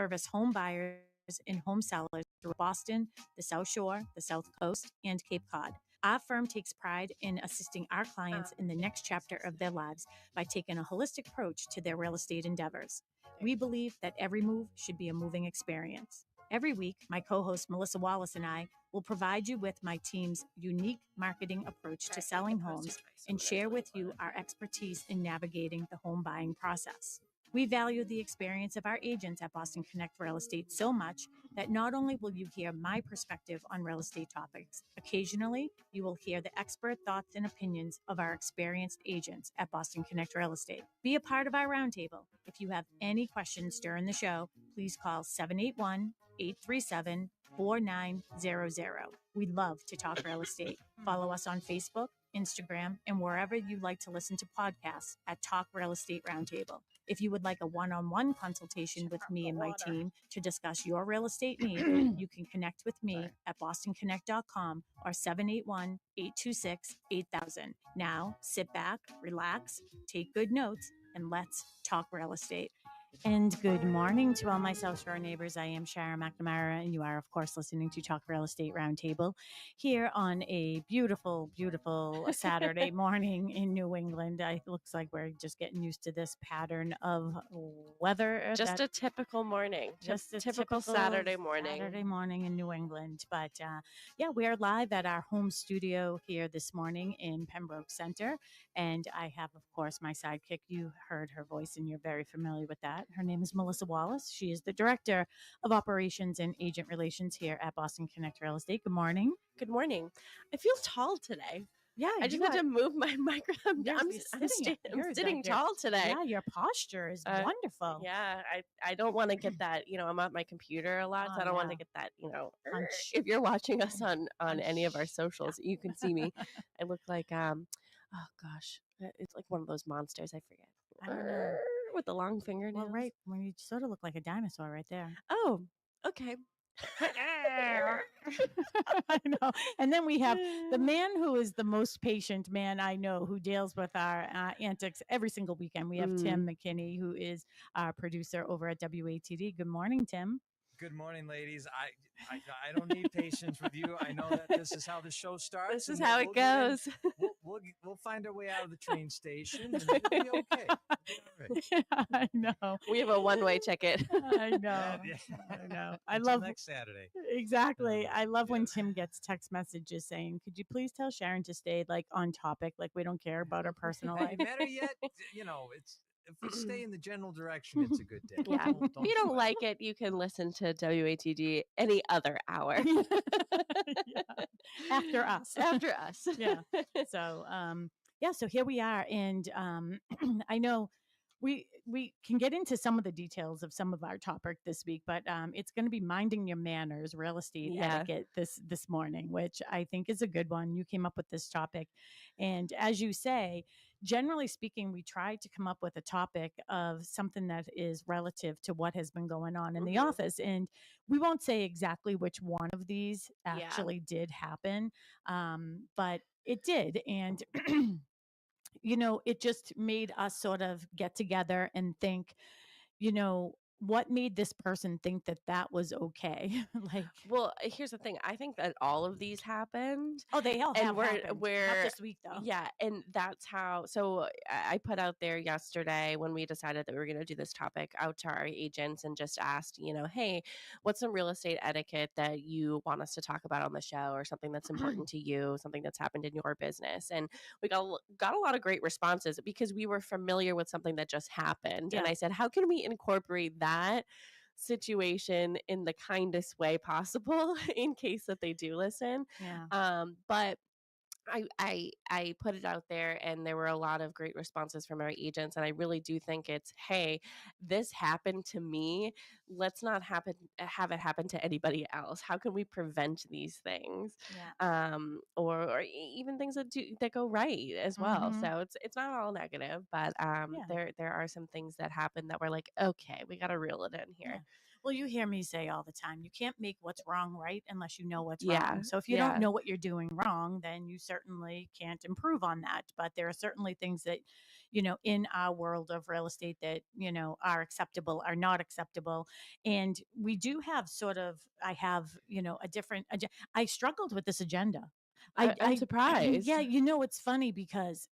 service home buyers and home sellers through Boston, the South Shore, the South Coast, and Cape Cod. Our firm takes pride in assisting our clients in the next chapter of their lives by taking a holistic approach to their real estate endeavors. We believe that every move should be a moving experience. Every week, my co-host Melissa Wallace and I will provide you with my team's unique marketing approach to selling homes and share with you our expertise in navigating the home buying process. We value the experience of our agents at Boston Connect Real Estate so much that not only will you hear my perspective on real estate topics, occasionally you will hear the expert thoughts and opinions of our experienced agents at Boston Connect Real Estate. Be a part of our roundtable. If you have any questions during the show, please call 781-837-4900. We love to talk real estate. Follow us on Facebook, Instagram, and wherever you like to listen to podcasts at Talk Real Estate Roundtable. If you would like a one-on-one consultation with me and my team to discuss your real estate need, you can connect with me at bostonconnect.com or 781-826-8000. Now, sit back, relax, take good notes, and let's talk real estate. And good morning to all my South Shore neighbors. I am Sharon McNamara, and you are, of course, listening to Talk Real Estate Roundtable here on a beautiful, beautiful Saturday morning in New England. It looks like we're just getting used to this pattern of weather. Just a typical morning. Just a typical Saturday morning. Saturday morning in New England. But yeah, we are live at our home studio here this morning in Pembroke Center. And I have, of course, my sidekick. You heard her voice and you're very familiar with that. Her name is Melissa Wallace. She is the Director of Operations and Agent Relations here at Boston Connect Real Estate. Good morning. Good morning. I feel tall today. Yeah, I just had to move my microphone. I'm sitting tall today. Yeah, your posture is wonderful. Yeah, I don't want to get that, I'm at my computer a lot, so I don't want to get that, if you're watching us on any of our socials, you can see me. I look like, oh gosh, it's like one of those monsters. I forget. I don't know. With the long fingernails. Well, right. When you sort of look like a dinosaur right there. Oh, okay. I know. And then we have the man who is the most patient man I know, who deals with our antics every single weekend. We have Tim McKinney, who is our producer over at WATD. Good morning, Tim. Good morning, ladies. I don't need patience with you. I know that this is how the show starts. This is how it goes. We'll find our way out of the train station, and it'll be okay. It'll be yeah, I know. We have a one-way ticket. I know. I know. I love next Saturday. Exactly. I love when Tim gets text messages saying, "Could you please tell Sharon to stay on topic? Like we don't care about her personal life." Better yet, it's. If we stay in the general direction, it's a good day. Yeah. If you don't like it, you can listen to WATD any other hour. After us. After us. Yeah. So, so here we are. And I know we can get into some of the details of some of our topic this week, but it's going to be minding your manners, real estate etiquette this morning, which I think is a good one. You came up with this topic. And as you say, generally speaking, we try to come up with a topic of something that is relative to what has been going on in the office. And we won't say exactly which one of these actually did happen, but it did. And it just made us sort of get together and think, what made this person think that was okay? Well, here's the thing. I think that all of these happened. Oh, they all have happened. We're not this week though. Yeah, and that's how. So I put out there yesterday when we decided that we were going to do this topic out to our agents and just asked, hey, what's some real estate etiquette that you want us to talk about on the show, or something that's important to you, something that's happened in your business? And we got a lot of great responses because we were familiar with something that just happened. Yeah. And I said, how can we incorporate that situation in the kindest way possible in case that they do listen? Yeah. But I put it out there and there were a lot of great responses from our agents. And I really do think it's, hey, this happened to me. Let's not have it happen to anybody else. How can we prevent these things? Yeah. Or even things that go right as well. So it's not all negative, but there are some things that happen that we're like, okay, we got to reel it in here. Yeah. Well, you hear me say all the time, you can't make what's wrong right unless you know what's wrong. So if you don't know what you're doing wrong, then you certainly can't improve on that. But there are certainly things that, in our world of real estate that, are acceptable, are not acceptable. And we do have I have, a different, I struggled with this agenda. I'm surprised. Yeah, it's funny because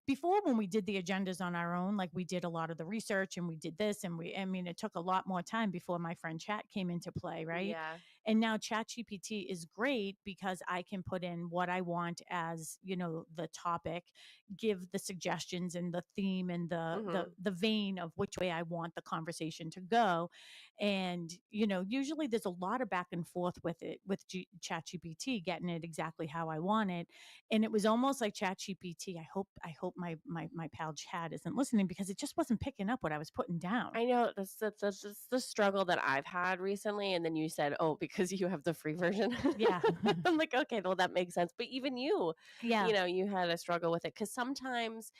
before, when we did the agendas on our own, like we did a lot of the research and we did this, and it took a lot more time before my friend Chat came into play, right? Yeah. And now Chat GPT is great because I can put in what I want as, the topic, give the suggestions and the theme and the vein of which way I want the conversation to go. And, usually there's a lot of back and forth with it, with Chat GPT, getting it exactly how I want it. And it was almost like Chat GPT. I hope my pal Chad isn't listening, because it just wasn't picking up what I was putting down. I know that's the struggle that I've had recently. And then you said, oh, because you have the free version. Yeah. I'm like, okay, well, that makes sense. But even you, Yeah. you had a struggle with it, because sometimes,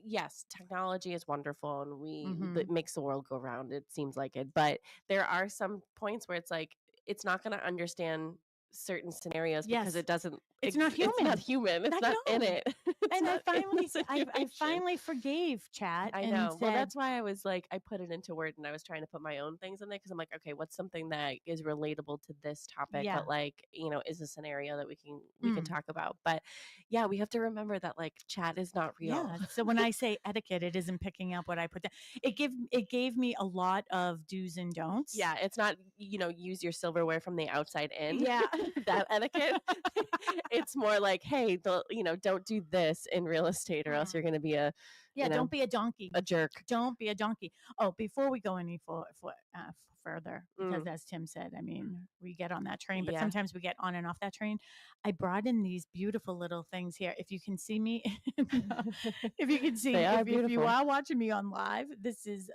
yes, technology is wonderful and it makes the world go round. It seems like it. But there are some points where it's like, it's not going to understand certain scenarios because it doesn't. It's not human. It's not human. It's not in it. And I finally forgave Chat. I know. Well, that's why I was like, I put it into Word and I was trying to put my own things in there, because I'm like, okay, what's something that is relatable to this topic, but like, is a scenario that we can talk about. But yeah, we have to remember that like Chat is not real. Yeah. So when I say etiquette, it isn't picking up what I put down. It gave me a lot of do's and don'ts. Yeah, it's not, use your silverware from the outside in. Yeah. That etiquette. It's more like, hey, don't do this in real estate, or else you're going to be don't be a donkey. A jerk. Don't be a donkey. Oh, before we go any further, because as Tim said, we get on that train, but sometimes we get on and off that train. I brought in these beautiful little things here. If you can see me, if you can see, if you are watching me on live, this is,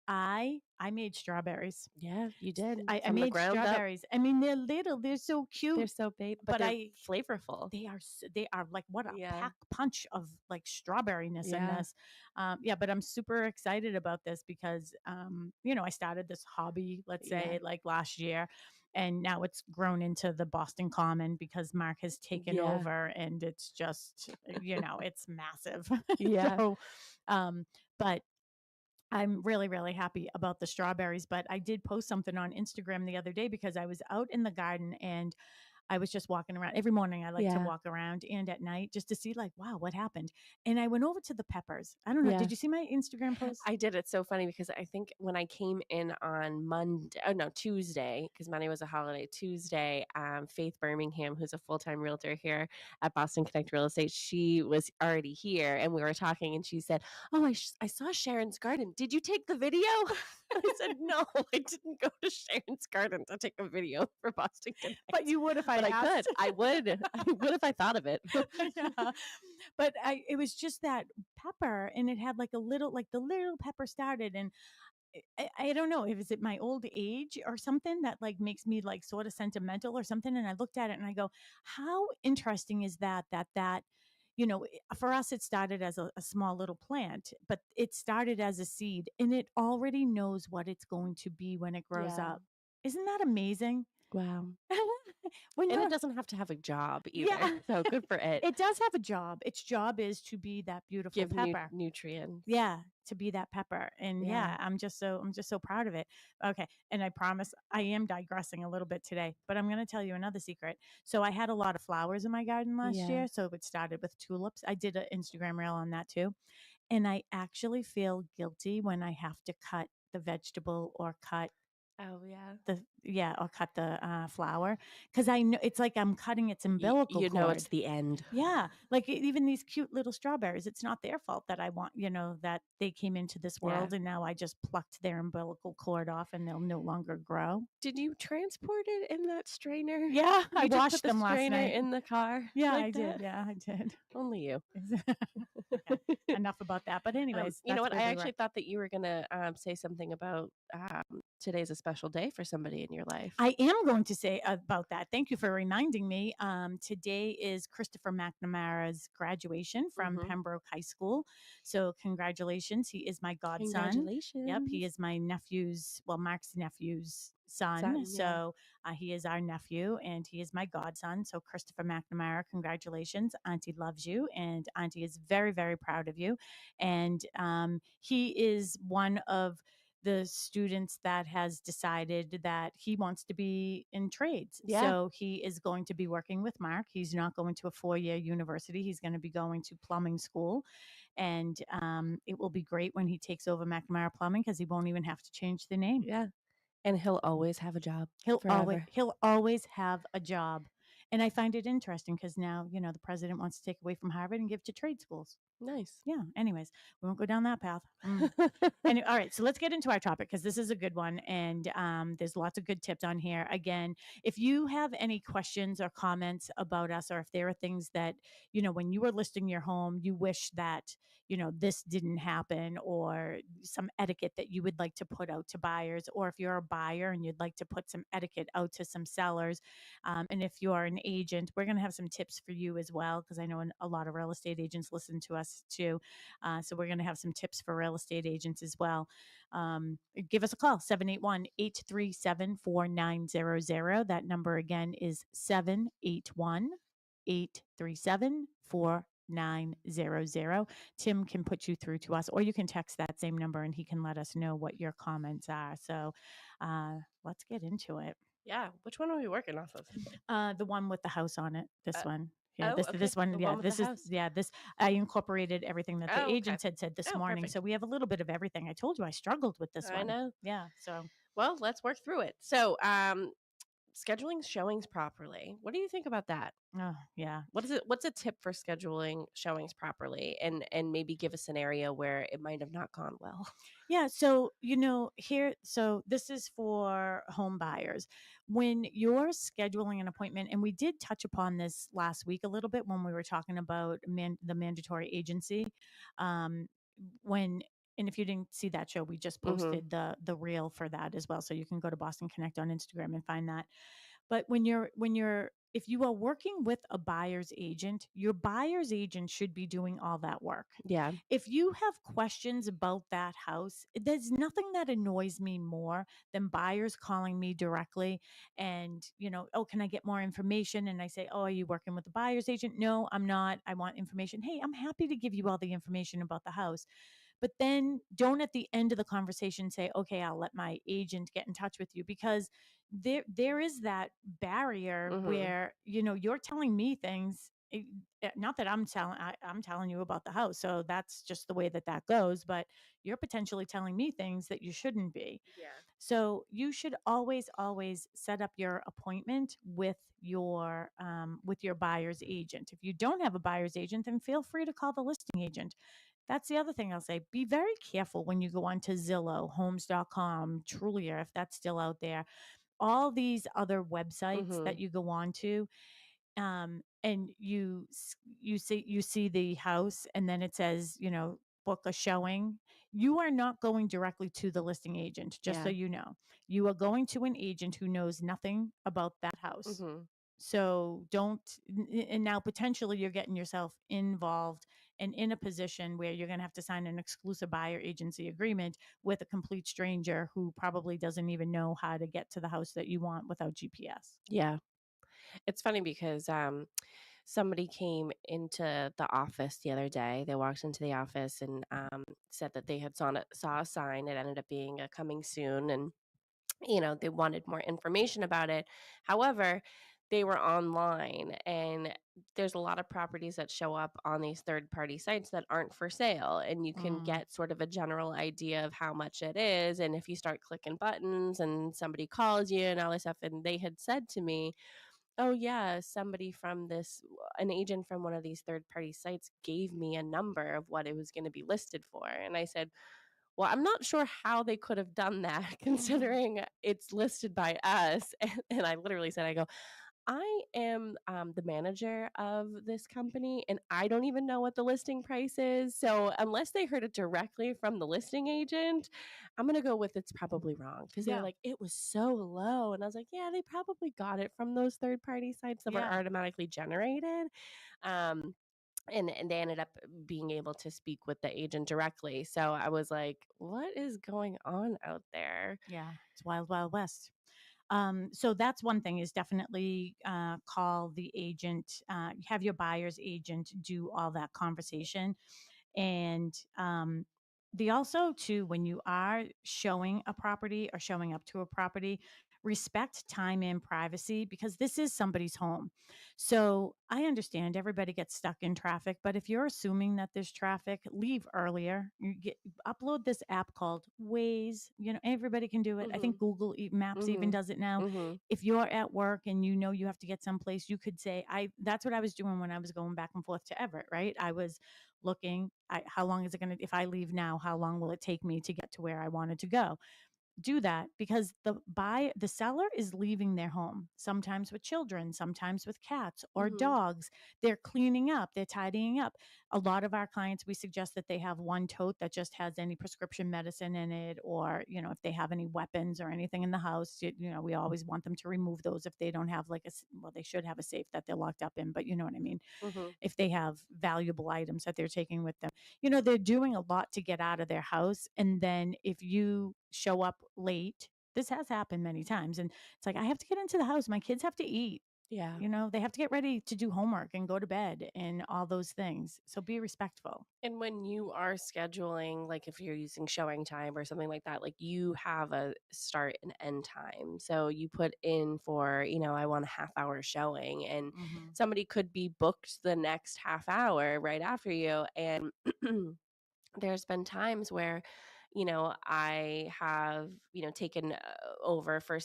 I made strawberries. Yeah, you did. I made strawberries. Up. They're little. They're so cute. They're so big, but they're flavorful. They are like, what a pack punch of like strawberryness in this. But I'm super excited about this because, I started this hobby, let's say like last year, and now it's grown into the Boston Common because Mark has taken over, and it's just, it's massive. Yeah. So, but I'm really, really happy about the strawberries. But I did post something on Instagram the other day because I was out in the garden and I was just walking around. Every morning I like to walk around, and at night, just to see like, wow, what happened? And I went over to the peppers. I don't know. Did you see my Instagram post? I did. It's so funny because I think when I came in on Tuesday, because Monday was a holiday, Tuesday, Faith Birmingham, who's a full-time realtor here at Boston Connect Real Estate, she was already here and we were talking, and she said, oh, I saw Sharon's garden. Did you take the video? I said, no, I didn't go to Sharon's garden to take a video for Boston Connect. But you would if I could. I would if I thought of it. But it was just that pepper, and it had like the little pepper started, and I don't know if is it my old age or something that like makes me like sort of sentimental or something. And I looked at it and I go, how interesting is that for us, it started as a small little plant, but it started as a seed, and it already knows what it's going to be when it grows up. Isn't that amazing? Wow. And it doesn't have to have a job either. Yeah. So good for it. It does have a job. Its job is to be that beautiful pepper. Nutrients. Yeah, to be that pepper. And I'm just so proud of it. Okay. And I promise I am digressing a little bit today, but I'm going to tell you another secret. So I had a lot of flowers in my garden last year. So it started with tulips. I did an Instagram reel on that too. And I actually feel guilty when I have to cut the vegetable or cut or cut the flower, because I know it's like I'm cutting its umbilical cord. It's the end. Yeah, like even these cute little strawberries, it's not their fault that I want, that they came into this world and now I just plucked their umbilical cord off and they'll no longer grow. Did you transport it in that strainer? Yeah, I washed them last night in the car. Yeah, I did. Yeah, I did. Only you. Enough about that. But anyways, you know what? I actually thought that you were gonna say something about today's a special day for somebody in your life. I am going to say about that. Thank you for reminding me. Today is Christopher McNamara's graduation from Pembroke High School. So congratulations. He is my godson. Congratulations. Yep. He is my Mark's nephew's son. So he is our nephew and he is my godson. So Christopher McNamara, congratulations. Auntie loves you and Auntie is very, very proud of you. And he is one of the students that has decided that he wants to be in trades. Yeah. So he is going to be working with Mark. He's not going to a 4-year university. He's going to be going to plumbing school. And it will be great when he takes over McNamara Plumbing because he won't even have to change the name. Yeah. And he'll always have a job. He'll always have a job. And I find it interesting because now, the president wants to take away from Harvard and give to trade schools. Nice. Yeah. Anyways, we won't go down that path. Anyway, all right. So let's get into our topic because this is a good one. And there's lots of good tips on here. Again, if you have any questions or comments about us, or if there are things that, when you were listing your home, you wish that, this didn't happen, or some etiquette that you would like to put out to buyers, or if you're a buyer and you'd like to put some etiquette out to some sellers. And if you are an agent, we're going to have some tips for you as well, because I know a lot of real estate agents listen to us too. So we're going to have some tips for real estate agents as well. Give us a call, 781-837-4900. That number again is 781-837-4900. Tim can put you through to us, or you can text that same number and he can let us know what your comments are. So let's get into it. Yeah. Which one are we working off of? The one with the house on it. This one. Yeah, okay. this one. The Yeah, one with this the is. house. Yeah, this. I incorporated everything that the agents had said this morning, perfect. so we have a little bit of everything. I told you I struggled with this one. I know. Yeah. So. Well, let's work through it. So, scheduling showings properly. What do you think about that? Oh, yeah. What's a tip for scheduling showings properly, and maybe give a scenario where it might have not gone well? Yeah. So, so this is for home buyers. When you're scheduling an appointment, and we did touch upon this last week a little bit when we were talking about the mandatory agency. And if you didn't see that show, we just posted the reel for that as well. So you can go to Boston Connect on Instagram and find that. But if you are working with a buyer's agent, your buyer's agent should be doing all that work. Yeah. If you have questions about that house, there's nothing that annoys me more than buyers calling me directly and, oh, can I get more information? And I say, oh, are you working with a buyer's agent? No, I'm not. I want information. Hey, I'm happy to give you all the information about the house. But then don't at the end of the conversation say, okay, I'll let my agent get in touch with you, because there is that barrier where, you're telling me things. Not that I'm telling you about the house. So that's just the way that goes. But you're potentially telling me things that you shouldn't be. Yeah. So you should always set up your appointment with your buyer's agent. If you don't have a buyer's agent, then feel free to call the listing agent. That's the other thing I'll say. Be very careful when you go on to Zillow, Homes.com, Trulia, if that's still out there. All these other websites that you go on to, and you see the house, and then it says, book a showing. You are not going directly to the listing agent, just so you know. You are going to an agent who knows nothing about that house. So and now potentially you're getting yourself involved and in a position where you're going to have to sign an exclusive buyer agency agreement with a complete stranger who probably doesn't even know how to get to the house that you want without GPS. Yeah. It's funny because somebody came into the office the other day. They walked into the office and said that they had saw a sign. It ended up being a coming soon, and they wanted more information about it. However, they were online, and there's a lot of properties that show up on these third-party sites that aren't for sale, and you can get sort of a general idea of how much it is. And if you start clicking buttons and somebody calls you and all this stuff, and they had said to me, oh yeah, an agent from one of these third-party sites gave me a number of what it was going to be listed for. And I said, well, I'm not sure how they could have done that considering it's listed by us. And I literally said, I am the manager of this company and I don't even know what the listing price is. So unless they heard it directly from the listing agent, I'm going to go with it's probably wrong because they're Yeah. like, it was so low. And I was like, yeah, they probably got it from those third party sites that were Yeah. automatically generated. Um, and they ended up being able to speak with the agent directly. So I was like, what is going on out there? Yeah. It's wild, wild west. So that's one thing is definitely call the agent, have your buyer's agent do all that conversation. And the also too, when you are showing a property or showing up to a property, respect time and privacy because this is somebody's home. So I understand everybody gets stuck in traffic, but if you're assuming that there's traffic, leave earlier. Upload this app called Waze. You know, everybody can do it. I think Google Maps even does it now. If you're at work and you know you have to get someplace, you could say, that's what I was doing when I was going back and forth to Everett, right? I was looking at how long is it going to, if I leave now, how long will it take me to get to where I wanted to go? Do that because the seller is leaving their home, sometimes with children, sometimes with cats or dogs. They're cleaning up, they're tidying up. A lot of our clients, we suggest that they have one tote that just has any prescription medicine in it, or if they have any weapons or anything in the house, we always want them to remove those if they don't have well, they should have a safe that they're locked up in, but you know what I mean. If they have valuable items that they're taking with them, they're doing a lot to get out of their house. And then if you show up late, this has happened many times. And it's like, I have to get into the house. My kids have to eat. Yeah. They have to get ready to do homework and go to bed and all those things. So be respectful. And when you are scheduling, like if you're using showing time or something like that, like you have a start and end time. So you put in for, I want a half hour showing, and somebody could be booked the next half hour right after you. And there's been times where I have taken over for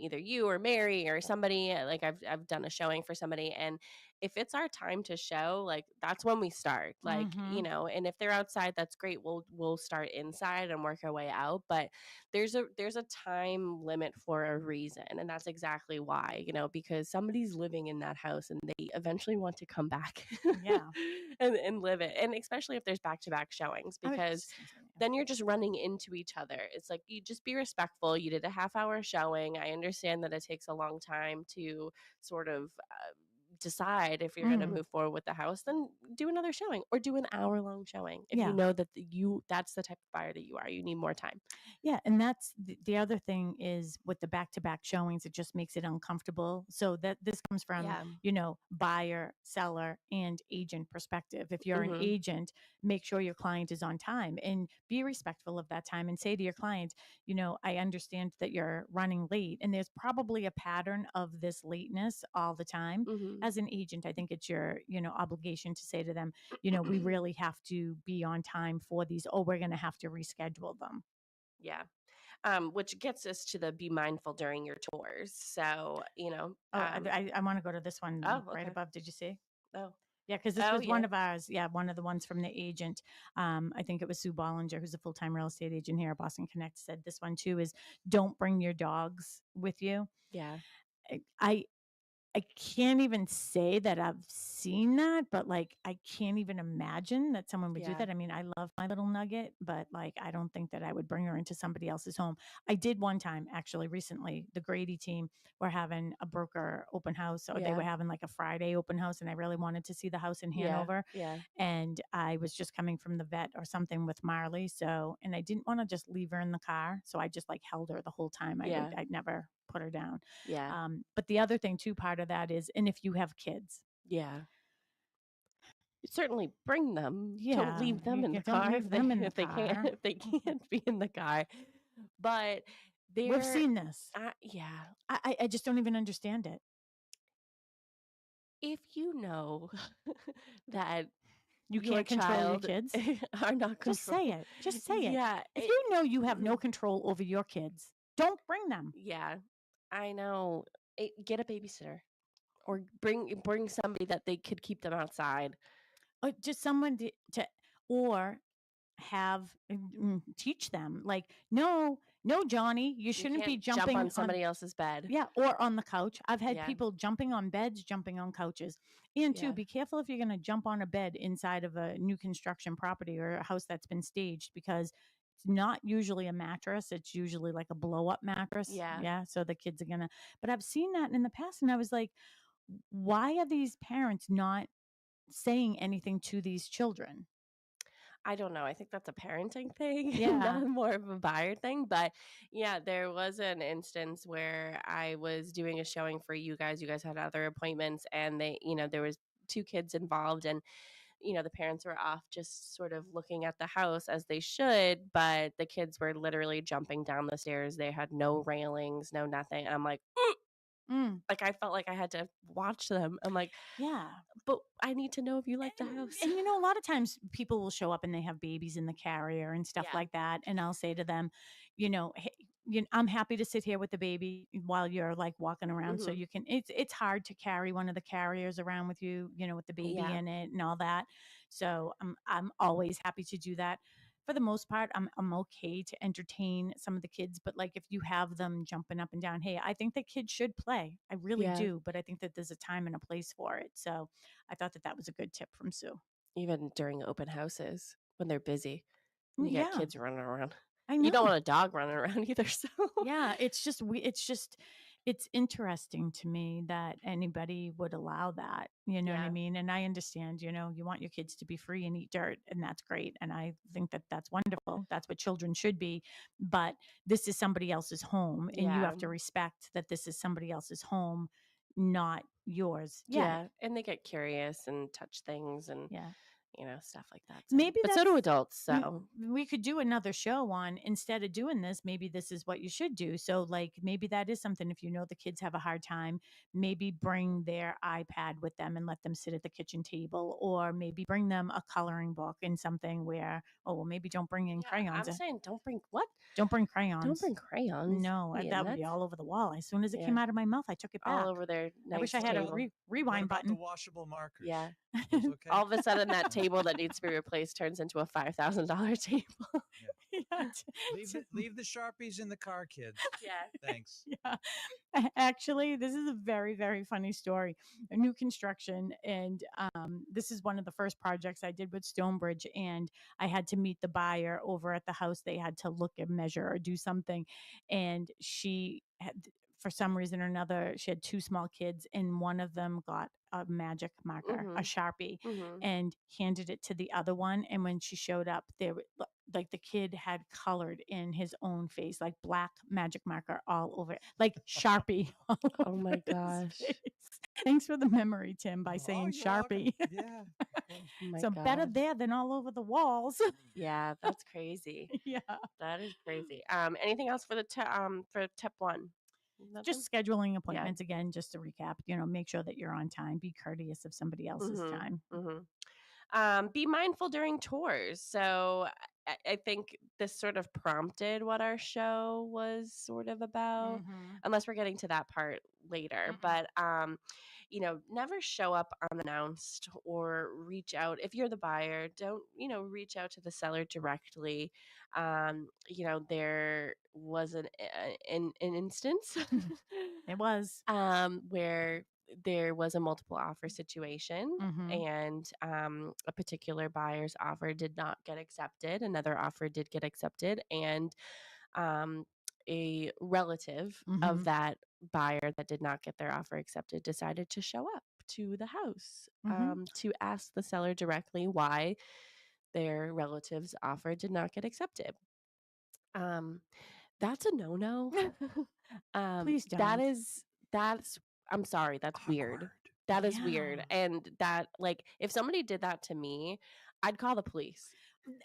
either you or Mary or somebody, like I've done a showing for somebody, and if it's our time to show, like that's when we start, like and if they're outside, that's great, we'll start inside and work our way out, but there's a time limit for a reason, and that's exactly why, because somebody's living in that house and they eventually want to come back Yeah. and live it, and especially if there's back-to-back showings, because then you're just running into each other. It's like, you just be respectful. You did a half hour showing. I understand that it takes a long time to sort of decide if you're going to move forward with the house. Then do another showing or do an hour-long showing. If you know that that's the type of buyer that you are, you need more time. Yeah. And that's the other thing is with the back-to-back showings, it just makes it uncomfortable. So that this comes from, buyer, seller, and agent perspective. If you're an agent, make sure your client is on time and be respectful of that time and say to your client, I understand that you're running late, and there's probably a pattern of this lateness all the time. As an agent, I think it's your, obligation to say to them, we really have to be on time for these. Oh, we're going to have to reschedule them. Yeah. Which gets us to the be mindful during your tours. So, I want to go to this one right above. Did you see? Oh, yeah, because this was one of ours. Yeah, one of the ones from the agent. I think it was Sue Bollinger, who's a full-time real estate agent here at Boston Connect, said this one too is don't bring your dogs with you. Yeah. I can't even say that I've seen that, but I can't even imagine that someone would do that. I mean, I love my little nugget, but I don't think that I would bring her into somebody else's home. I did one time, actually, recently. The Grady team were having a broker open house, or they were having a Friday open house, and I really wanted to see the house in Hanover. Yeah. And I was just coming from the vet or something with Marley, and I didn't want to just leave her in the car, so I just held her the whole time. I'd never put her down. Yeah. But the other thing too, part of that is, and if you have kids, certainly bring them. Don't leave them in the don't car leave them in the if they car. can't if they can't be in the car. But we've seen this. Yeah. I just don't even understand it. If you know that you can't control your kids, are not just say it. Just say it. Yeah. If you know you have no control over your kids, don't bring them. Yeah, I know. Get a babysitter, or bring somebody that they could keep them outside, or just someone to or have teach them no No, Johnny, you You shouldn't be can't jump jumping on somebody else's bed. Yeah, or on the couch. I've had Yeah. people jumping on beds, jumping on couches. And two, Yeah. be careful if you're going to jump on a bed inside of a new construction property or a house that's been staged, because it's not usually a mattress. It's usually like a blow up mattress. Yeah. Yeah. So the kids are going to, but I've seen that in the past. And I was like, why are these parents not saying anything to these children? I don't know. I think that's a parenting thing, Yeah. not more of a buyer thing. But yeah, there was an instance where I was doing a showing for you guys. You guys had other appointments, and there was 2 kids involved, and the parents were off just sort of looking at the house as they should, but the kids were literally jumping down the stairs. They had no railings, no nothing. And I'm like, like I felt like I had to watch them. I'm like, yeah. but I need to know if you like the house. And a lot of times people will show up and they have babies in the carrier and stuff Yeah. like that. And I'll say to them, hey, I'm happy to sit here with the baby while you're like walking around. So Mhm. you can, it's hard to carry one of the carriers around with you, with the baby Yeah. in it and all that. So I'm always happy to do that. For the most part, I'm okay to entertain some of the kids, but like if you have them jumping up and down, hey, I think the kids should play. I really Yeah. do, but I think that there's a time and a place for it. So I thought that was a good tip from Sue. Even during open houses when they're busy, you Yeah, got kids running around. I You don't know. want a dog running around either. So Yeah, it's interesting to me that anybody would allow that. You know what I Yeah. mean? And I understand, you want your kids to be free and eat dirt, and that's great. And I think that that's wonderful. That's what children should be. But this is somebody else's home, and you Yeah. have to respect that this is somebody else's home, not yours. Yeah. And they get curious and touch things and Yeah. stuff like that. So. Maybe But so do adults. we- So we could do another show on, instead of doing this, maybe this is what you should do. So like maybe that is something, if the kids have a hard time, maybe bring their iPad with them and let them sit at the kitchen table, or maybe bring them a coloring book and something where, maybe don't bring in crayons. I'm saying don't bring what? Don't bring crayons. Don't bring crayons. No, Yeah, that would be all over the wall. As soon as it Yeah. came out of my mouth, I took it back. all over their I wish nice I had table. a What rewind about button. the washable markers? Yeah. Those okay? All of a sudden, that table that needs to be replaced turns into a $5,000 table. Yeah. Leave the Sharpies in the car, kids. Yeah. Thanks. Yeah. Actually, this is a very, very funny story. A new construction. And this is one of the first projects I did with Stonebridge. And I had to meet the buyer over at the house. They had to look and measure or do something. And she had, for some reason or another, she had 2 small kids, and one of them got a magic marker, a Sharpie, and handed it to the other one. And when she showed up, like the kid had colored in his own face, like black magic marker all over it, like Sharpie. Oh my gosh. Thanks for the memory, Tim, by saying you're welcome. Sharpie. Yeah. Oh my So better God. there than all over the walls. Yeah, that's crazy. Yeah. That is crazy. Anything else for the for tip 1? Nothing? Just scheduling appointments again, just to recap, make sure that you're on time. Be courteous of somebody else's time. Be mindful during tours. So I think this sort of prompted what our show was sort of about, unless we're getting to that part later. But, never show up unannounced or reach out. If you're the buyer, don't, reach out to the seller directly. There was an instance. It was. Where there was a multiple offer situation, and a particular buyer's offer did not get accepted. Another offer did get accepted, and a relative of that buyer that did not get their offer accepted decided to show up to the house to ask the seller directly why their relative's offer did not get accepted. That's a no-no. Please don't. That's I'm sorry, that's weird. That is weird. And that, like, if somebody did that to me, I'd call the police.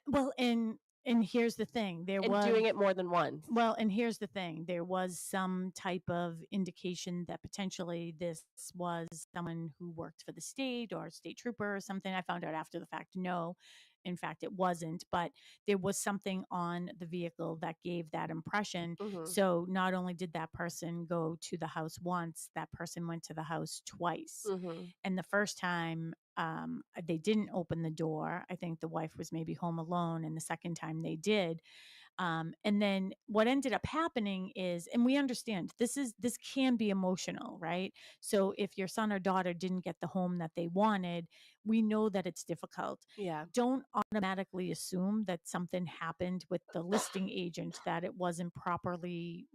Well, and here's the thing. Doing it more than once. Well, and here's the thing. There was some type of indication that potentially this was someone who worked for the state or a state trooper or something. I found out after the fact, no, in fact, it wasn't. But there was something on the vehicle that gave that impression. So not only did that person go to the house once, that person went to the house twice. And the first time, they didn't open the door. I think the wife was maybe home alone. And the second time they did, And then what ended up happening is, and we understand this can be emotional, right? So if your son or daughter didn't get the home that they wanted, we know that it's difficult. Yeah. Don't automatically assume that something happened with the listing agent, that it wasn't properly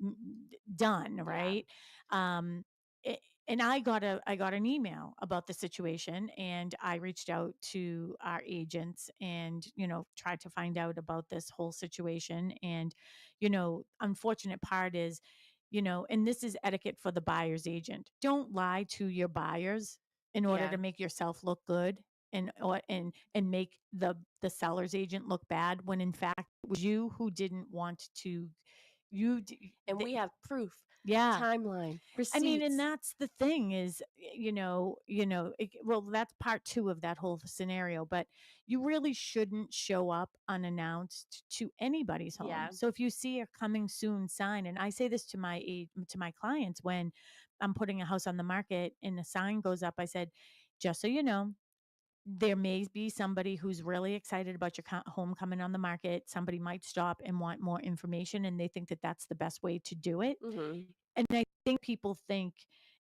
done, right? Um, it, and I got an email about the situation, and I reached out to our agents and, tried to find out about this whole situation. And, unfortunate part is, and this is etiquette for the buyer's agent. Don't lie to your buyers in order Yeah. to make yourself look good, and make the seller's agent look bad, when in fact it was you who didn't want to. And we have proof, Yeah. timeline, I mean, and receipts. that's the thing is, well, that's part two of that whole scenario, but you really shouldn't show up unannounced to anybody's home. Yeah. So if you see a coming soon sign, and I say this to my clients when I'm putting a house on the market and a sign goes up, I said, just so you know, there may be somebody who's really excited about your home coming on the market. Somebody might stop and want more information, and they think that that's the best way to do it. Mm-hmm. And I think people think,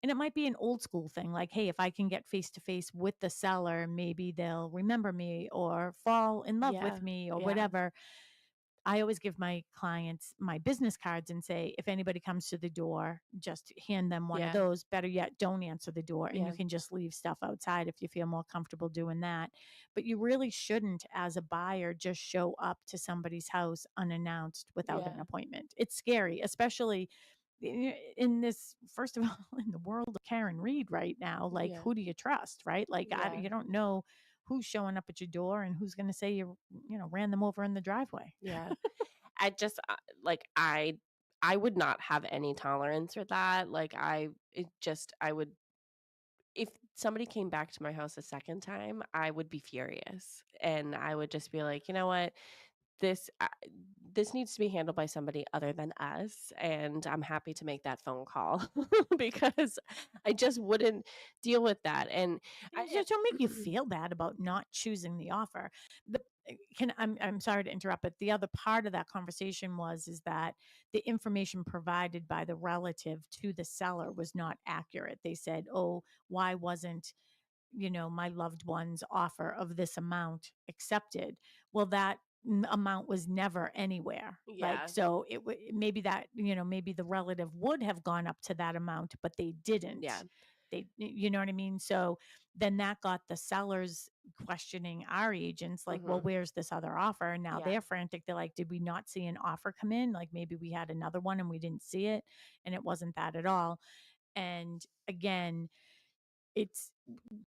and it might be an old school thing, like, hey, if I can get face to face with the seller, maybe they'll remember me or fall in love Yeah. with me or Yeah. whatever. I always give my clients my business cards and say, if anybody comes to the door, just hand them one of Yeah. those. Better yet, don't answer the door, and Yeah. you can just leave stuff outside if you feel more comfortable doing that. But you really shouldn't, as a buyer, just show up to somebody's house unannounced without an Yeah. appointment. It's scary, especially in this, first of all, in the world of Karen Reed right now. Like, Yeah. who do you trust, right? Like, Yeah. you don't know who's showing up at your door and who's going to say you ran them over in the driveway. Yeah. I just like I would not have any tolerance for that. Like I would, if somebody came back to my house a second time, I would be furious and I would just be like, you know what? This this needs to be handled by somebody other than us, and I'm happy to make that phone call because I just wouldn't deal with that. And I Just don't make you feel bad about not choosing the offer. The I'm sorry to interrupt, but the other part of that conversation is that the information provided by the relative to the seller was not accurate. They said, "Oh, why wasn't my loved one's offer of this amount accepted?" Well, that amount was never anywhere. Like, yeah, so maybe that, maybe the relative would have gone up to that amount, but they didn't. yeah, You know what I mean? So then that got the sellers questioning our agents, like, well, hmm, where's this other offer? And now yeah, they're frantic. They're like, did we not see an offer come in? Like, maybe we had another one and we didn't see it. And it wasn't that at all. And again, it's,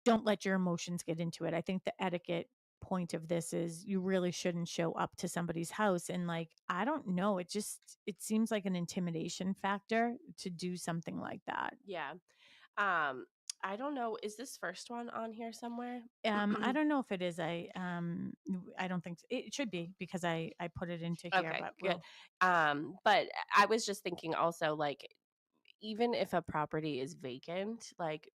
don't let your emotions get into it. I think the etiquette point of this is you really shouldn't show up to somebody's house and, like, I don't know, it seems like an intimidation factor to do something like that. yeah. Um, I don't know. Is this first one on here somewhere? I don't know if it is. I don't think it should be, because I put it into here, Okay, but good. we'll. But I was just thinking also, like, even if a property is vacant, like,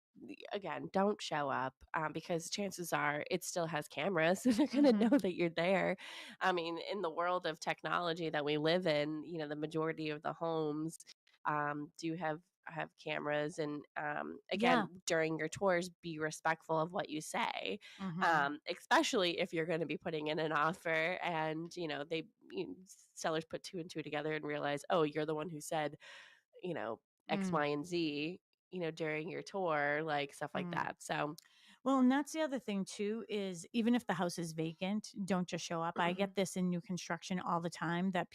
again, don't show up because chances are it still has cameras and they're going to know Mhm. that you're there. I mean, in the world of technology that we live in, the majority of the homes do have cameras. And again, Yeah. during your tours, be respectful of what you say, Mhm. especially if you're going to be putting in an offer and sellers put two and two together and realize, oh, you're the one who said, you know, X, Mm. Y, and Z, during your tour, like stuff like Mm. that. So, Well, and that's the other thing too, is even if the house is vacant, don't just show up. I get this in new construction all the time, that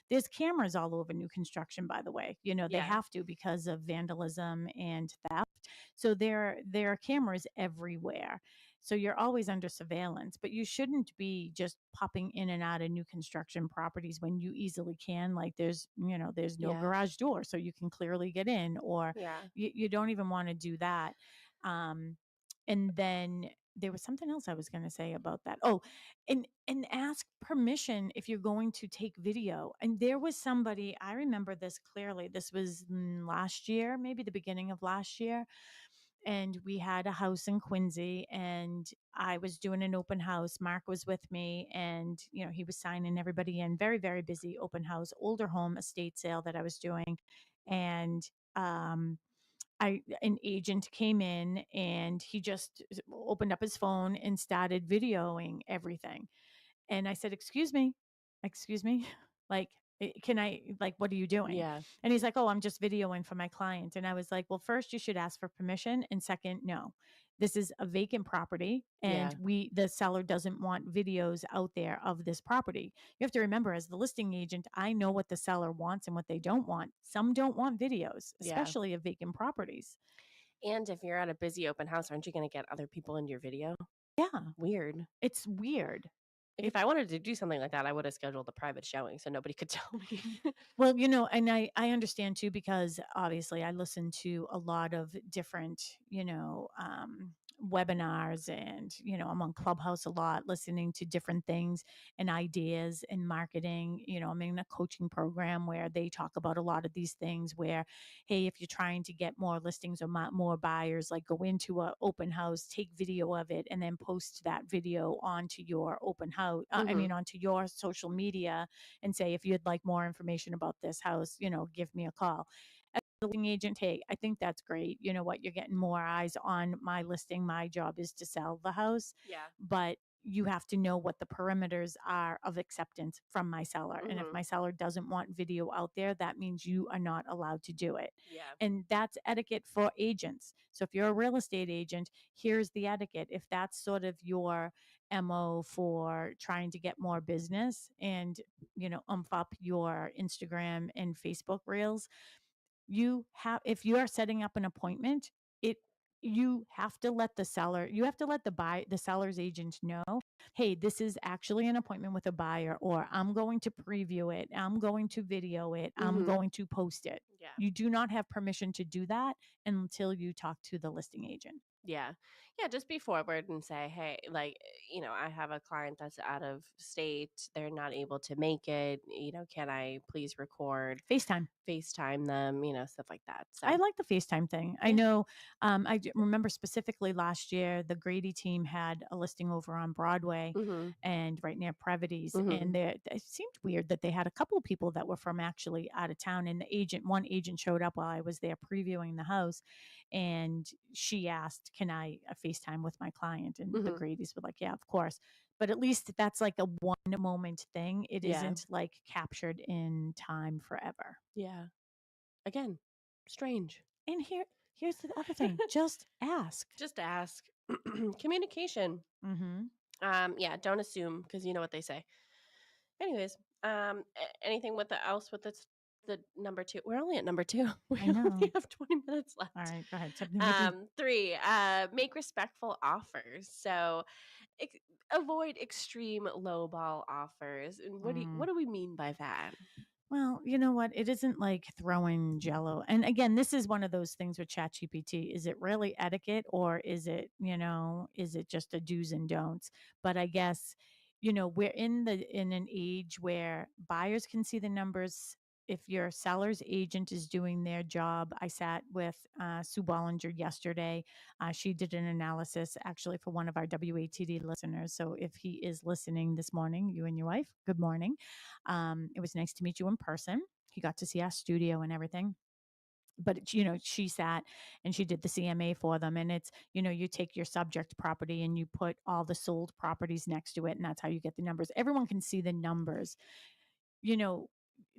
there's cameras all over new construction, by the way. They yeah, have to, because of vandalism and theft. So there are cameras everywhere. So you're always under surveillance, but you shouldn't be just popping in and out of new construction properties when you easily can. Like, there's no yeah, garage door, so you can clearly get in, or yeah, you don't even want to do that. Um, and then there was something else I was going to say about that. Oh, and ask permission if you're going to take video. And there was somebody, I remember this clearly. This was last year, maybe the beginning of last year. and we had a house in Quincy, and I was doing an open house. Mark was with me, and he was signing everybody in. Very, very busy open house, older home estate sale that I was doing. And um an agent came in, and he just opened up his phone and started videoing everything. And I said, excuse me, like, can I, like, what are you doing? Yeah. And he's like, oh, I'm just videoing for my client. And I was like, well, first you should ask for permission. And second, no, this is a vacant property, and Yeah. the seller doesn't want videos out there of this property. You have to remember, as the listing agent, I know what the seller wants and what they don't want. Some don't want videos, Yeah. especially of vacant properties. And if you're at a busy open house, aren't you going to get other people into your video? Yeah. Weird. It's weird. Like, if I wanted to do something like that, I would have scheduled a private showing so nobody could tell me. Well, and I understand too, because obviously I listen to a lot of different, webinars, and, I'm on Clubhouse a lot, listening to different things and ideas and marketing. I'm in a coaching program where they talk about a lot of these things where, hey, if you're trying to get more listings or more buyers, like, go into an open house, take video of it, and then post that video onto your open house. Onto your social media, and say, if you'd like more information about this house, give me a call. As a listing agent, hey, I think that's great. You know what? You're getting more eyes on my listing. My job is to sell the house. Yeah. But you have to know what the perimeters are of acceptance from my seller. And if my seller doesn't want video out there, that means you are not allowed to do it. Yeah. And that's etiquette for agents. So if you're a real estate agent, here's the etiquette. If that's sort of your MO for trying to get more business, and, up your Instagram and Facebook reels, if you are setting up an appointment, it you have to let the seller, you have to let the seller's agent know, hey, this is actually an appointment with a buyer, or I'm going to preview it, I'm going to video it, I'm going to post it. Yeah. You do not have permission to do that until you talk to the listing agent. Yeah. Yeah. Just be forward and say, hey, like, I have a client that's out of state. They're not able to make it. Can I please record, FaceTime them, stuff like that. So I like the FaceTime thing. I Yeah. know, remember specifically last year, the Grady team had a listing over on Broadway and right near Previties. And it seemed weird that they had a couple of people that were from actually out of town. And one agent showed up while I was there previewing the house. And she asked, can I FaceTime with my client? And the Gradys were like, yeah, of course. But at least that's like a one moment thing. It Yeah. isn't like captured in time forever. Yeah. Again, strange. And here's the other thing. Just ask. Just ask. Communication. Yeah, don't assume, because you know what they say. Anyways, anything else with the number 2? We're only at number 2. We only have 20 minutes left. All right, go ahead. Tip number 3, make respectful offers. So avoid extreme lowball offers. And what do we mean by that? Well, you know what? It isn't like throwing Jello. And again, this is one of those things with ChatGPT. Is it really etiquette, or is it just a do's and don'ts? But I guess, we're in an age where buyers can see the numbers. If your seller's agent is doing their job, I sat with Sue Bollinger yesterday. She did an analysis actually for one of our WATD listeners. So if he is listening this morning, you and your wife, good morning. It was nice to meet you in person. He got to see our studio and everything. But, she sat and she did the CMA for them. And it's, you take your subject property and you put all the sold properties next to it. And that's how you get the numbers. Everyone can see the numbers.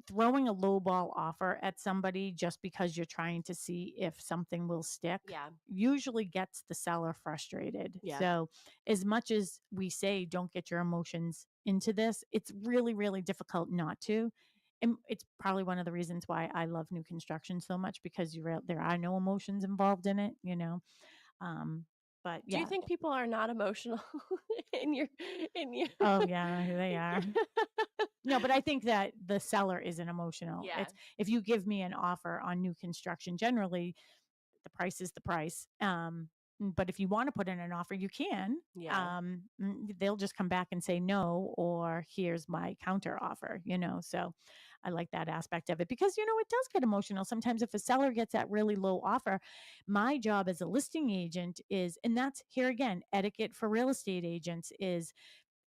Throwing a lowball offer at somebody just because you're trying to see if something will stick usually gets the seller frustrated. Yeah. So as much as we say, don't get your emotions into this, it's really, really difficult not to. And it's probably one of the reasons why I love new construction so much, because there are no emotions involved in it, But yeah. Do you think people are not emotional in your? Oh yeah, they are. No, but I think that the seller isn't emotional. Yeah. It's, if you give me an offer on new construction, generally the price is the price. But if you want to put in an offer, you can. Yeah. They'll just come back and say no, or here's my counter offer, So I like that aspect of it because, it does get emotional. Sometimes if a seller gets that really low offer, my job as a listing agent is, and that's here again, etiquette for real estate agents is,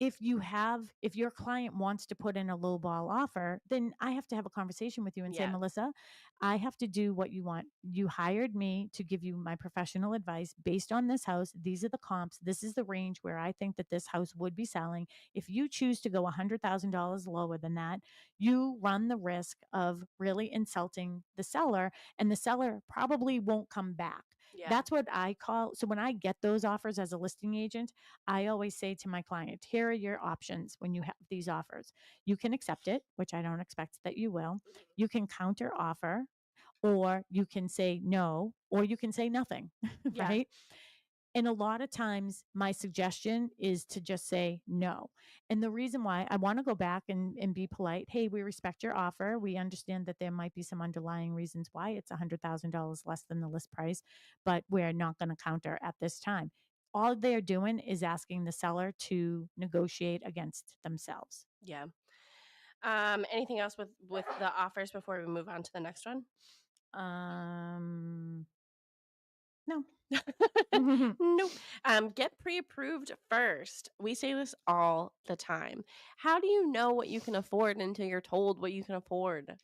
if your client wants to put in a low ball offer, then I have to have a conversation with you and say, Yeah. Melissa, I have to do what you want. You hired me to give you my professional advice based on this house. These are the comps. This is the range where I think that this house would be selling. If you choose to go $100,000 lower than that, you run the risk of really insulting the seller, and the seller probably won't come back. Yeah. That's what I call. So when I get those offers as a listing agent, I always say to my client, here are your options when you have these offers. You can accept it, which I don't expect that you will. You can counter offer, or you can say no, or you can say nothing, Yeah. right? And a lot of times my suggestion is to just say no. And the reason why I want to go back and be polite, hey, we respect your offer. We understand that there might be some underlying reasons why it's $100,000 less than the list price, but we're not going to counter at this time. All they're doing is asking the seller to negotiate against themselves. Yeah. Anything else with the offers before we move on to the next one? No. Nope. Get pre-approved first. We say this all the time. How do you know what you can afford until you're told what you can afford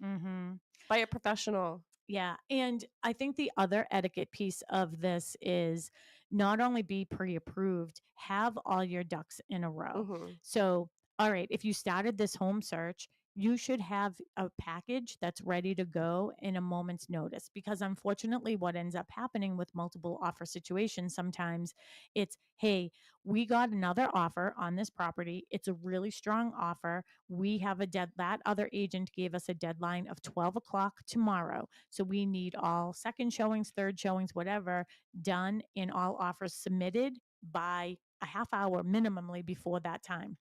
by a professional? Yeah. And I think the other etiquette piece of this is not only be pre approved, have all your ducks in a row. Mm-hmm. So, all right, if you started this home search, you should have a package that's ready to go in a moment's notice. Because unfortunately, what ends up happening with multiple offer situations, sometimes it's, hey, we got another offer on this property. It's a really strong offer. We have that other agent gave us a deadline of 12 o'clock tomorrow. So we need all second showings, third showings, whatever, done and all offers submitted by a half hour minimally before that time.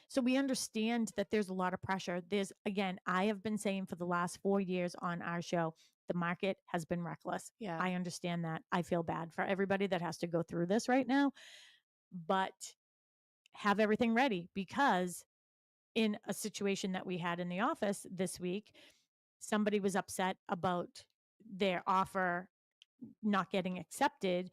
So we understand that there's a lot of pressure. Again, I have been saying for the last 4 years on our show, the market has been reckless. Yeah. I understand that. I feel bad for everybody that has to go through this right now, but have everything ready, because in a situation that we had in the office this week, somebody was upset about their offer not getting accepted.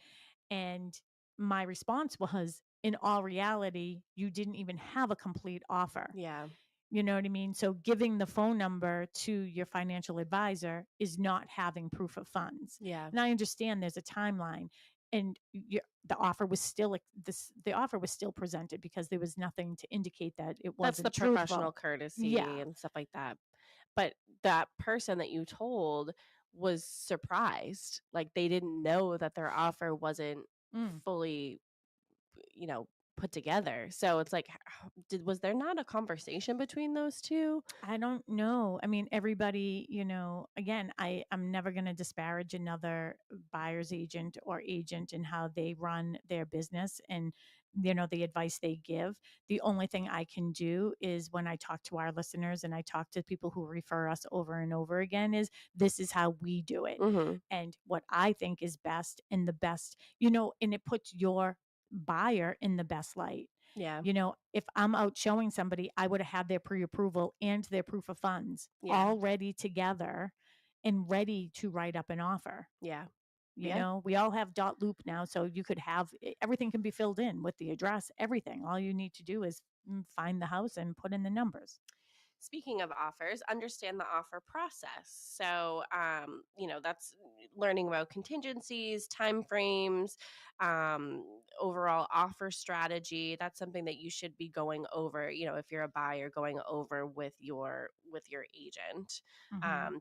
And my response was, in all reality, you didn't even have a complete offer. Yeah. You know what I mean? So giving the phone number to your financial advisor is not having proof of funds. Yeah. And I understand there's a timeline, and the offer was still presented because there was nothing to indicate that it wasn't That's the truthful. professional courtesy Yeah. and stuff like that. But that person that you told was surprised. Like they didn't know that their offer wasn't fully, put together. So it's like, was there not a conversation between those two? I don't know. I mean, everybody, again, I'm never going to disparage another buyer's agent or agent and how they run their business and, the advice they give. The only thing I can do is, when I talk to our listeners and I talk to people who refer us over and over again, is this is how we do it. Mm-hmm. And what I think is best, and the best, and it puts your buyer in the best light. Yeah. If I'm out showing somebody, I would have had their pre-approval and their proof of funds all ready together and ready to write up an offer. Yeah. We all have .loop now, so you could have everything can be filled in with the address, everything. All you need to do is find the house and put in the numbers. Speaking of offers, understand the offer process. So, that's learning about contingencies, timeframes, overall offer strategy. That's something that you should be going over. If you're a buyer, going over with your agent.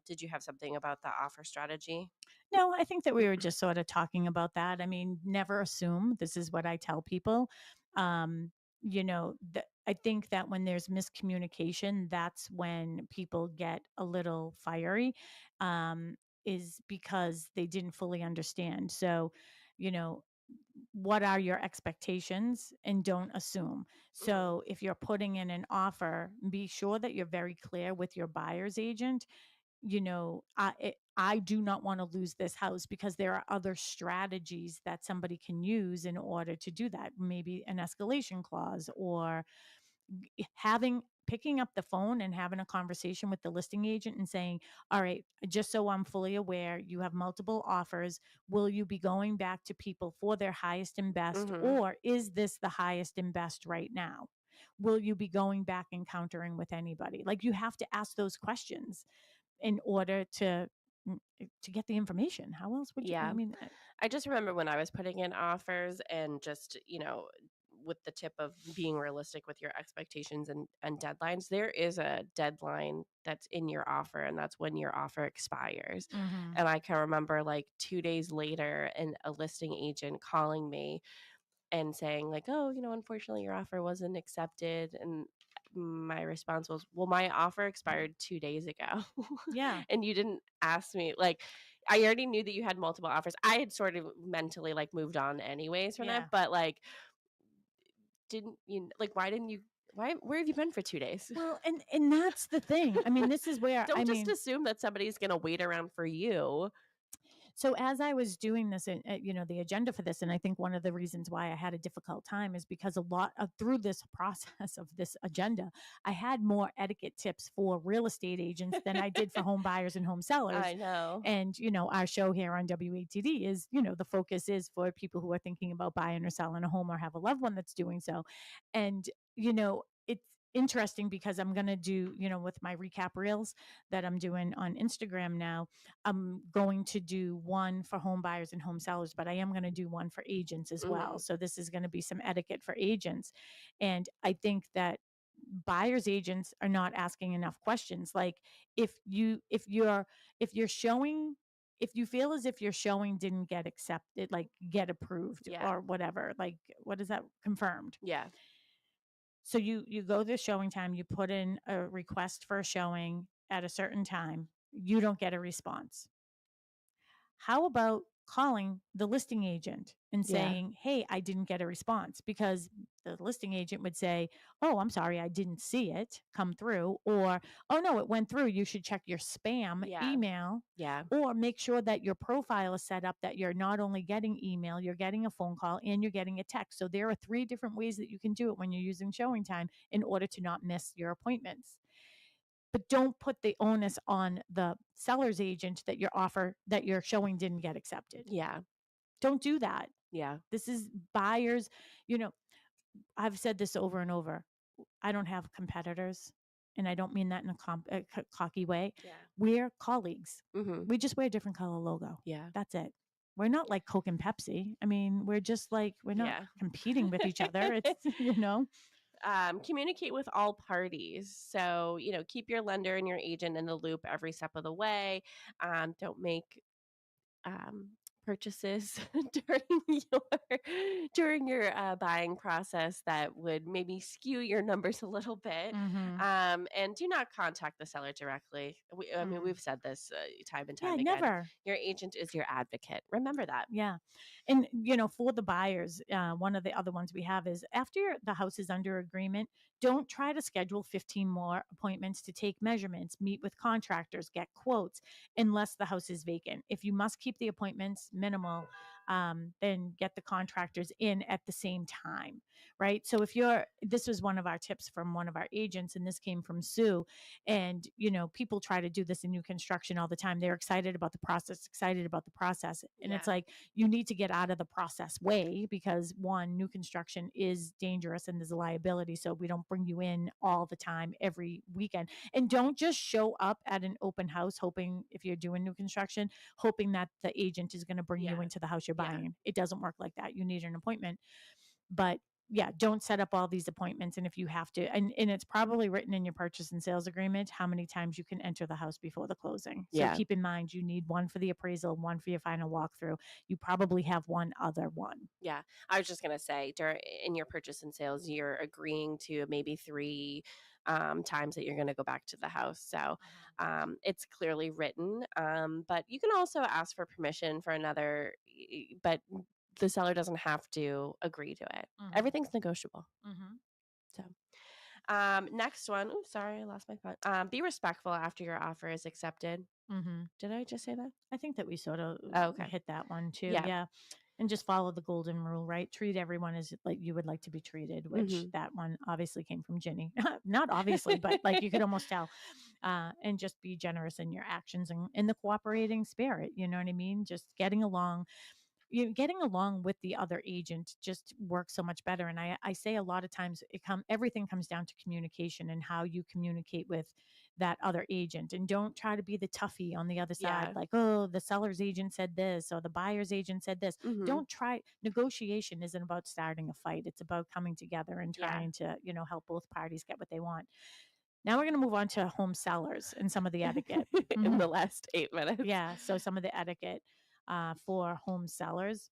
Did you have something about the offer strategy? No, I think that we were just sort of talking about that. I mean, never assume. This is what I tell people. I think that when there's miscommunication, that's when people get a little fiery, is because they didn't fully understand. So, you know, what are your expectations, and don't assume. So if you're putting in an offer, be sure that you're very clear with your buyer's agent. I do not want to lose this house, because there are other strategies that somebody can use in order to do that. Maybe an escalation clause, or picking up the phone and having a conversation with the listing agent and saying, all right, just so I'm fully aware, you have multiple offers. Will you be going back to people for their highest and best, Mm-hmm. or is this the highest and best right now? Will you be going back and countering with anybody? Like, you have to ask those questions in order to get the information. How else would you? Yeah. I mean, I just remember when I was putting in offers and just, with the tip of being realistic with your expectations and deadlines, there is a deadline that's in your offer, and that's when your offer expires. mhm. And I can remember like 2 days later, and a listing agent calling me and saying like, oh, unfortunately your offer wasn't accepted. And my response was, well, my offer expired 2 days ago. Yeah. And you didn't ask me. Like, I already knew that you had multiple offers. I had sort of mentally like moved on anyways from Yeah. that, but like, didn't you, like, where have you been for 2 days? Well, and that's the thing. I mean, this is where Don't just assume that somebody's gonna wait around for you. so as I was doing this, and the agenda for this, and I think one of the reasons why I had a difficult time is because a lot of through this process of this agenda, I had more etiquette tips for real estate agents than I did for home buyers and home sellers. I know. And our show here on WATD is, the focus is for people who are thinking about buying or selling a home or have a loved one that's doing so. And it's interesting because I'm going to do, with my recap reels that I'm doing on Instagram now, I'm going to do one for home buyers and home sellers, but I am going to do one for agents as well. Mhm. So this is going to be some etiquette for agents. And I think that buyers agents are not asking enough questions. Like, if you're showing, if you feel as if your showing didn't get accepted, like get approved Yeah. or whatever, like, what is that, confirmed? Yeah. So you go to showing time, you put in a request for a showing at a certain time, you don't get a response. How about calling the listing agent and Yeah. saying, hey, I didn't get a response? Because the listing agent would say, oh, I'm sorry, I didn't see it come through. Or, oh, no, it went through. You should check your spam Yeah. email. Yeah. Or make sure that your profile is set up that you're not only getting email, you're getting a phone call, and you're getting a text. So there are 3 different ways that you can do it when you're using showing time in order to not miss your appointments. But don't put the onus on the seller's agent that your showing didn't get accepted. Yeah. Don't do that. Yeah. This is buyers. I've said this over and over. I don't have competitors, and I don't mean that in a cocky way. Yeah. We're colleagues. Mm-hmm. We just wear a different color logo. Yeah. That's it. We're not like Coke and Pepsi. I mean, we're just like, we're not Yeah. competing with each other. It's, Communicate with all parties. So, keep your lender and your agent in the loop every step of the way. Don't make purchases during your buying process that would maybe skew your numbers a little bit. Mhm. And do not contact the seller directly. I mean, Mm. we've said this time and Yeah, time again. never. Your agent is your advocate. Remember that. Yeah. And, for the buyers, one of the other ones we have is after the house is under agreement, don't try to schedule 15 more appointments to take measurements, meet with contractors, get quotes, unless the house is vacant. If you must keep the appointments minimal, then get the contractors in at the same time, right? So this was one of our tips from one of our agents, and this came from Sue. And, people try to do this in new construction all the time. They're excited about the process. And it's Yeah. like, you need to get out of the process way, because one, new construction is dangerous and there's a liability. So we don't bring you in all the time every weekend. And don't just show up at an open house hoping, if you're doing new construction, hoping that the agent is going to bring you Yeah. into the house you're Yeah. buying. It doesn't work like that. You need an appointment. But yeah, don't set up all these appointments. And if you have to, and it's probably written in your purchase and sales agreement how many times you can enter the house before the closing. So Yeah. keep in mind, you need one for the appraisal, one for your final walkthrough. You probably have one other one. Yeah. I was just going to say, in your purchase and sales, you're agreeing to maybe 3 times that you're going to go back to the house. So it's clearly written. But you can also ask for permission for another, but the seller doesn't have to agree to it. Mhm. Everything's negotiable. Mm-hmm. So next one. Oh, sorry, I lost my thought. Be respectful after your offer is accepted. Mm-hmm. Did I just say that? I think that we sort of Oh, okay. hit that one too. Yeah. Yeah. And just follow the golden rule, right? Treat everyone as like you would like to be treated, which that one obviously came from Ginny. Not obviously, but like you could almost tell. And just be generous in your actions and in the cooperating spirit. You know what I mean? Just getting along. Getting along with the other agent just works so much better. And I say a lot of times everything comes down to communication and how you communicate with that other agent. And don't try to be the toughie on the other side, like, oh, the seller's agent said this or the buyer's agent said this. Don't try. Negotiation isn't about starting a fight. It's about coming together and trying to, help both parties get what they want. Now we're going to move on to home sellers and some of the etiquette in the last 8 minutes. Yeah. So some of the etiquette for home sellers.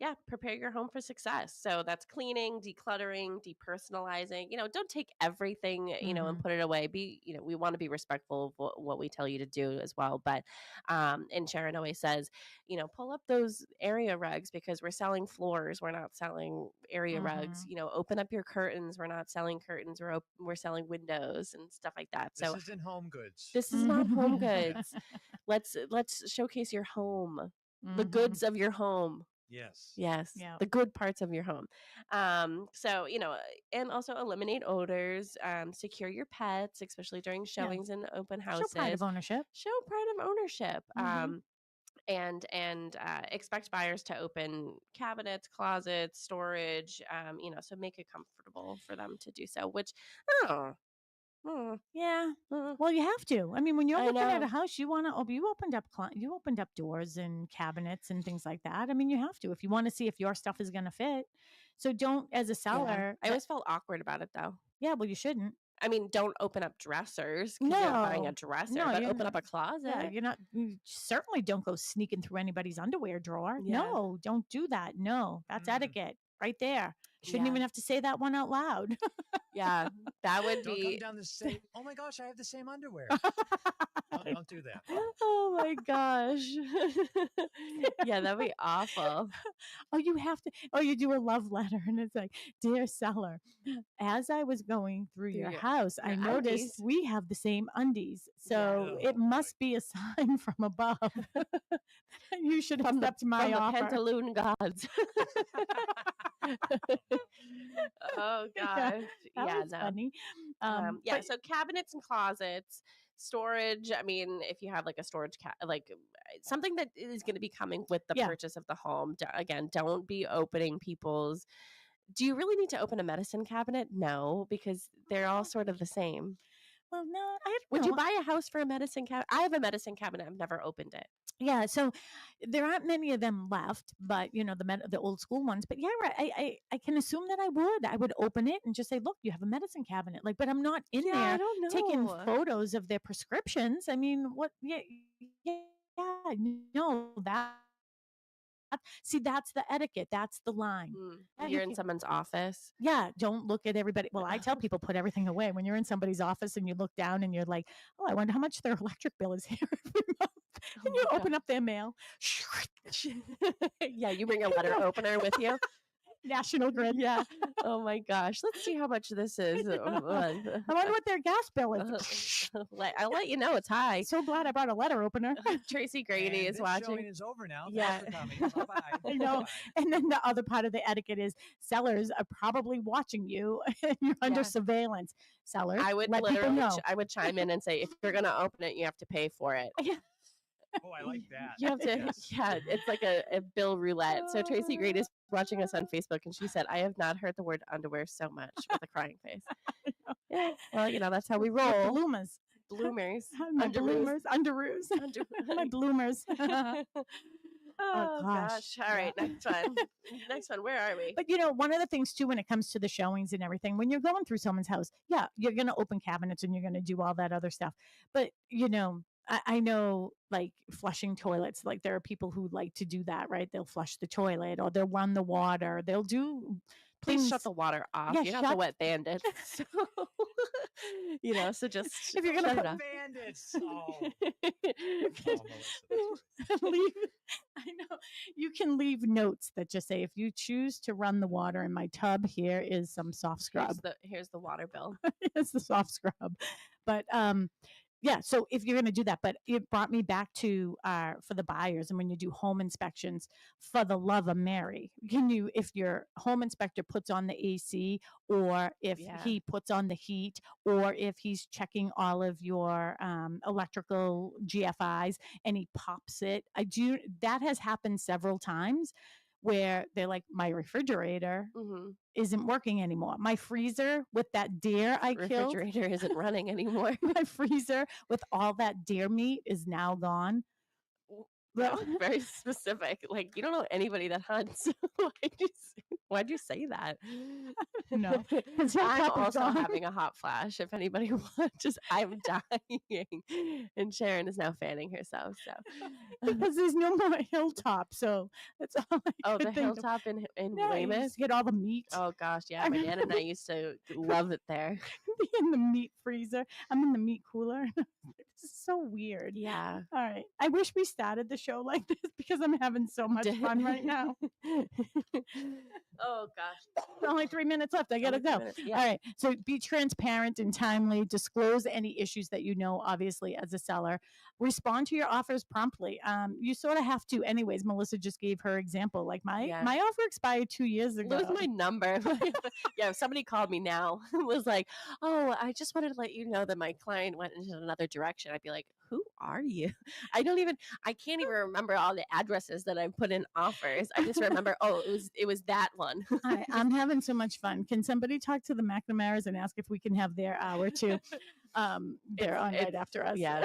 Yeah, prepare your home for success. So that's cleaning, decluttering, depersonalizing. Don't take everything, and put it away. We want to be respectful of what we tell you to do as well. But, and Sharon always says, pull up those area rugs because we're selling floors. We're not selling area rugs. Open up your curtains. We're not selling curtains. We're selling windows and stuff like that. This So isn't home goods. this is not home goods. Let's showcase your home, the goods of your home. Yes. Yeah. The good parts of your home. So, and also eliminate odors, secure your pets, especially during showings and open houses. Show pride of ownership. And expect buyers to open cabinets, closets, storage, so make it comfortable for them to do so, which, yeah. Well, you have to. I mean, when you're looking at a house, you want to. You opened up doors and cabinets and things like that. I mean, you have to if you want to see if your stuff is going to fit. So don't, as a seller. I always felt awkward about it though. Yeah, well, you shouldn't. I mean, don't open up dressers because you're not buying a dresser, but open up a closet. Yeah, you certainly don't go sneaking through anybody's underwear drawer. Yeah. No, don't do that. No, that's etiquette right there. Shouldn't even have to say that one out loud. Yeah, that would don't be. Don't come down the same. Oh my gosh, I have the same underwear. Don't do that. Oh my gosh. Yeah, that'd be awful. Oh, you have to. Oh, you do a love letter, and it's like, dear seller, as I was going through your house, I noticed we have the same undies, so it must be a sign from above. You should have stepped my offer. The pantaloon gods. Oh gosh, that was funny. So cabinets and closets, storage. I mean, if you have like a storage like something that is going to be coming with the purchase of the home. Again, don't be opening people's. Do you really need to open a medicine cabinet? No, because they're all sort of the same. Well, no. Would you buy a house for a medicine cabinet? I have a medicine cabinet. I've never opened it. Yeah, so there aren't many of them left, but the old school ones. But yeah, right. I can assume that I would open it and just say, look, you have a medicine cabinet. Like, but I'm not in there taking photos of their prescriptions. I mean, what? Yeah, no, that. See, that's the etiquette. That's the line. You're in someone's office. Yeah. Don't look at everybody. Well, I tell people put everything away. When you're in somebody's office and you look down and you're like, oh, I wonder how much their electric bill is here every month. And you open up their mail. Yeah, you bring a letter opener with you. National Grid. Yeah. Oh my gosh. Let's see how much this is. I wonder what their gas bill is. I'll let you know it's high. So glad I brought a letter opener. Tracy Grady is watching. Showing is over now. Yeah. Bye-bye. I know. And then the other part of the etiquette is sellers are probably watching you and you're under surveillance. Sellers, I would I would chime in and say, if you're going to open it, you have to pay for it. Oh, I like that. You have to, it's like a bill roulette. So Tracy Grady is watching us on Facebook, and she said, I have not heard the word underwear so much with a crying face. Yeah. Well, that's how we roll. Bloomers. My bloomers. Underoos. My bloomers. Oh gosh. All right. Next one. Where are we? But one of the things too, when it comes to the showings and everything, when you're going through someone's house, you're going to open cabinets and you're going to do all that other stuff. But, I know like flushing toilets, like there are people who like to do that, right? They'll flush the toilet or they'll run the water. They'll do Please shut the water off. Yeah, you're not the wet bandit. So, so just if you're going to put bandits. leave. I know you can leave notes that just say, if you choose to run the water in my tub, here is some soft scrub. Here's the water bill. It's the soft scrub. But, yeah, so if you're going to do that, but it brought me back to for the buyers, and when you do home inspections, for the love of Mary, can you, if your home inspector puts on the AC, or if he puts on the heat, or if he's checking all of your electrical GFIs and he pops it, that has happened several times where they're like, my refrigerator isn't working anymore. My freezer with that deer I killed. Refrigerator isn't running anymore. My freezer with all that deer meat is now gone. Well, very specific. Like, you don't know anybody that hunts. Why'd you say that? No. I'm also having a hot flash. If anybody wants, I'm dying. And Sharon is now fanning herself. So because there's no more hilltop. So that's all I the hilltop in Weymouth? Get all the meat. Oh gosh, yeah. My dad and I used to love it there. Be in the meat freezer. I'm in the meat cooler. This is so weird. Yeah. All right. I wish we started the show like this because I'm having so much fun right now. Oh gosh. Only 3 minutes left. I gotta go. Yeah. All right. So be transparent and timely. Disclose any issues that you know, obviously, as a seller. Respond to your offers promptly. You sort of have to anyways. Melissa just gave her example. Like my offer expired 2 years ago. Lose my number. Yeah, if somebody called me now was like, oh, I just wanted to let you know that my client went into another direction. I'd be like, who are you? I can't even remember all the addresses that I put in offers. I just remember, it was that one. I'm having so much fun. Can somebody talk to the McNamaras and ask if we can have their hour too? They're on right after us. Yeah.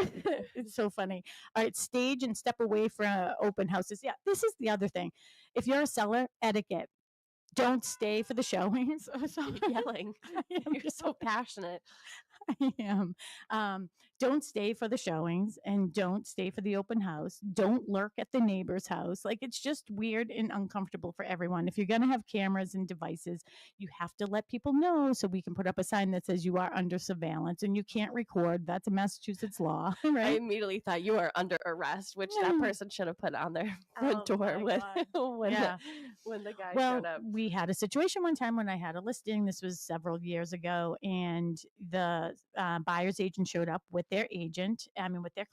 It's so funny. All right, stage and step away from open houses. Yeah, this is the other thing. If you're a seller, etiquette. Don't stay for the showings. Yelling. You're so passionate. I am. Don't stay for the showings and don't stay for the open house. Don't lurk at the neighbor's house. Like, it's just weird and uncomfortable for everyone. If you're going to have cameras and devices, you have to let people know so we can put up a sign that says you are under surveillance and you can't record. That's a Massachusetts law, right? I immediately thought you were under arrest, which that person should have put on their front door when the guy showed up. We had a situation one time when I had a listing. This was several years ago, and the buyer's agent showed up with their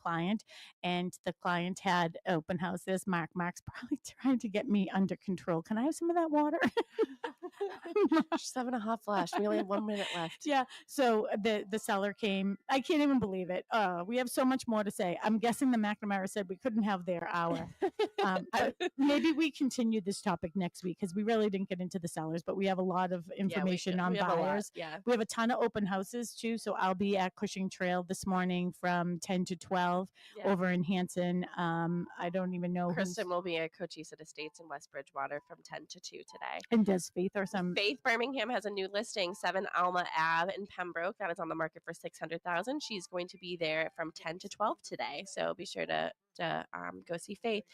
client, and the client had open house. This Mark's probably trying to get me under control. Can I have some of that water? She's having a hot flash. We only have 1 minute left. Yeah. So the seller came. I can't even believe it. We have so much more to say. I'm guessing the McNamara said we couldn't have their hour. But maybe we continue this topic next week because we really didn't get into the sellers, but we have a lot of information on buyers. We have a ton of open houses too. So I'll be at Cushing Trail this morning from 10 to 12 over in Hanson. I don't even know. Kristen will be at Cochise Estates in West Bridgewater from 10 to 2 today. And does Faith or some? Faith Birmingham has a new listing, 7 Alma Ave in Pembroke. That is on the market for $600,000. She's going to be there from 10 to 12 today. So be sure to go see Faith.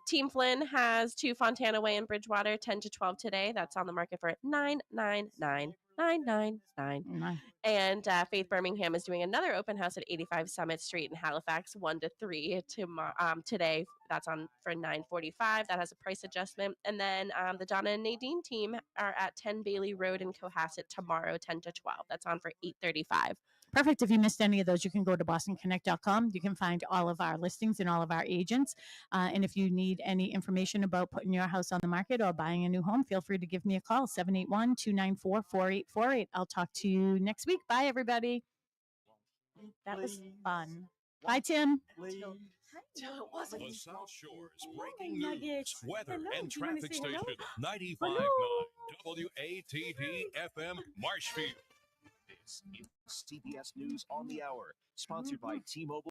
Team Flynn has 2 Fontana Way in Bridgewater, 10 to 12 today. That's on the market for $999,999. And Faith Birmingham is doing another open house at 85 Summit Street in Halifax, 1 to 3 today. That's on for $945. That has a price adjustment. And then the Donna and Nadine team are at 10 Bailey Road in Cohasset tomorrow, 10 to 12. That's on for $835. Perfect. If you missed any of those, you can go to bostonconnect.com. You can find all of our listings and all of our agents. And if you need any information about putting your house on the market or buying a new home, feel free to give me a call, 781-294-4848. I'll talk to you next week. Bye, everybody. That was fun. Bye, Tim. The South Shore's breaking news, weather, and traffic station, 95.9 WATD FM Marshfield. This is CBS News on the Hour, sponsored by T-Mobile.